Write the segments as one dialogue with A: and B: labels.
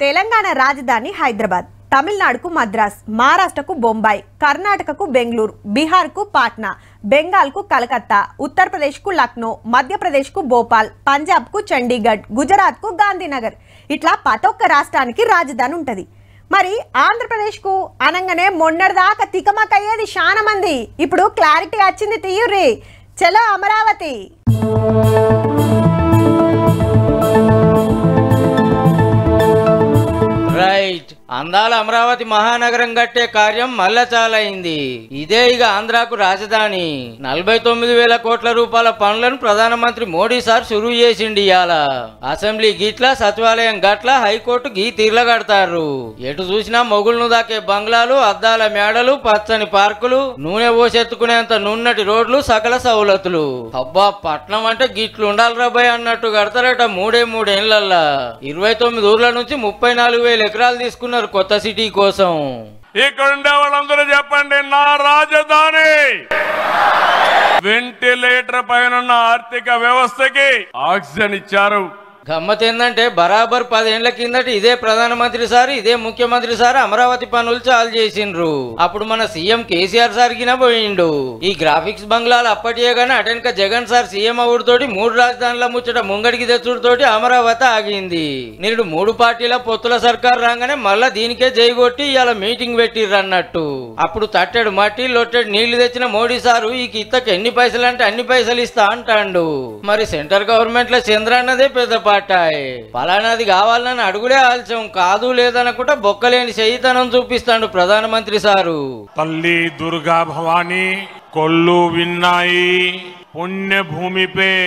A: తెలంగాణ రాజధాని హైదరాబాద్, తమిళనాడుకు మద్రాస్, మహారాష్ట్రకు బొంబాయి, కర్ణాటకకు బెంగళూరు, బీహార్కు పాట్నా, బెంగాల్కు కలకత్తా, ఉత్తరప్రదేశ్కు లక్నో, మధ్యప్రదేశ్కు భోపాల్, పంజాబ్కు చండీగఢ్, గుజరాత్కు గాంధీనగర్. ఇట్లా ప్రతొక్క రాష్ట్రానికి రాజధాని ఉంటది. మరి ఆంధ్రప్రదేశ్కు అనగానే మొన్నటిదాకా తికమకయ్యేది చాలా మంది. ఇప్పుడు క్లారిటీ వచ్చింది తీయుర్రి. చలో అమరావతి.
B: రైట్, అందాల అమరావతి మహానగరం కట్టే కార్యం మళ్ళా చాలైంది. ఇదే ఇక ఆంధ్రాకు రాజధాని. 49,000 కోట్ల రూపాయల పనులను ప్రధానమంత్రి మోడీ సార్ షురూ చేసిండి. ఇయాల అసెంబ్లీ గిట్ల, సచివాలయం గట్ల, హైకోర్టు గీ తీర్ల కడతారు. ఎటు చూసినా మొగుళ్లు దాకే బంగ్లాలు, అద్దాల మేడలు, పచ్చని పార్కులు, నూనె పోసెత్తుకునేంత నున్నటి రోడ్లు, సకల సౌలతులు. అబ్బా, పట్నం అంటే గిట్లు ఉండాలి రాబాయ్ అన్నట్టు కడతారట. మూడేళ్లల్లా 29 ఊర్ల నుంచి 34,000 ఎకరాలు తీసుకున్నారు కొత్త సిటీ కోసం.
C: ఇక్కడ ఉండే వాళ్ళందరూ చెప్పండి, నా రాజధాని వెంటిలేటర్ పైన ఆర్థిక వ్యవస్థకి ఆక్సిజన్ ఇచ్చారు.
B: గమ్మత్ ఏందంటే బరాబర్ 10 ఏళ్ల కిందట ఇదే ప్రధానమంత్రి సార్, ఇదే ముఖ్యమంత్రి సార్ అమరావతి పనులు చాలు చేసిండ్రు. అప్పుడు మన సీఎం కేసీఆర్ సార్ గిన పోయిండు. ఈ గ్రాఫిక్స్ బంగ్లాలు అప్పటియే గానీ అటెనక జగన్ సార్ సీఎం అవుడుతోటి 3 రాజధానుల ముచ్చట ముంగడికి తెచ్చుడుతోటి అమరావతి ఆగింది. నేడు 3 పార్టీల పొత్తుల సర్కార్ రాగానే మళ్ళా దీనికే జైగొట్టి ఇవాళ మీటింగ్ పెట్టిర్రు అన్నట్టు. అప్పుడు తట్టెడు మట్టి, లొట్టెడు నీళ్లు తెచ్చిన మోడీ సారు ఈ కిత్తకు ఎన్ని పైసలు అంటే అన్ని పైసలు ఇస్తా అంటాండు. మరి సెంట్రల్ గవర్నమెంట్ లో చంద్రన్నదే పెద్ద పలానాది కావాలని అడుగులే ఆల్చం, కాదు లేదనుకుంటా బొక్కలేని శైతనం చూపిస్తాడు ప్రధానమంత్రి సారు.
C: తల్లి దుర్గా భవానీ కొల్లు విన్నాయి పుణ్యభూమిపై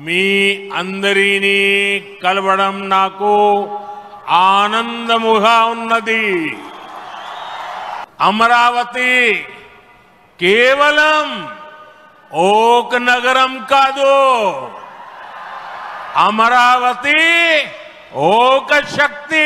C: మీ అందరినీ కలవడం నాకు ఆనందముగా ఉన్నది. అమరావతి కేవలం ఒక నగరం కాదు, అమరావతి ఒక శక్తి.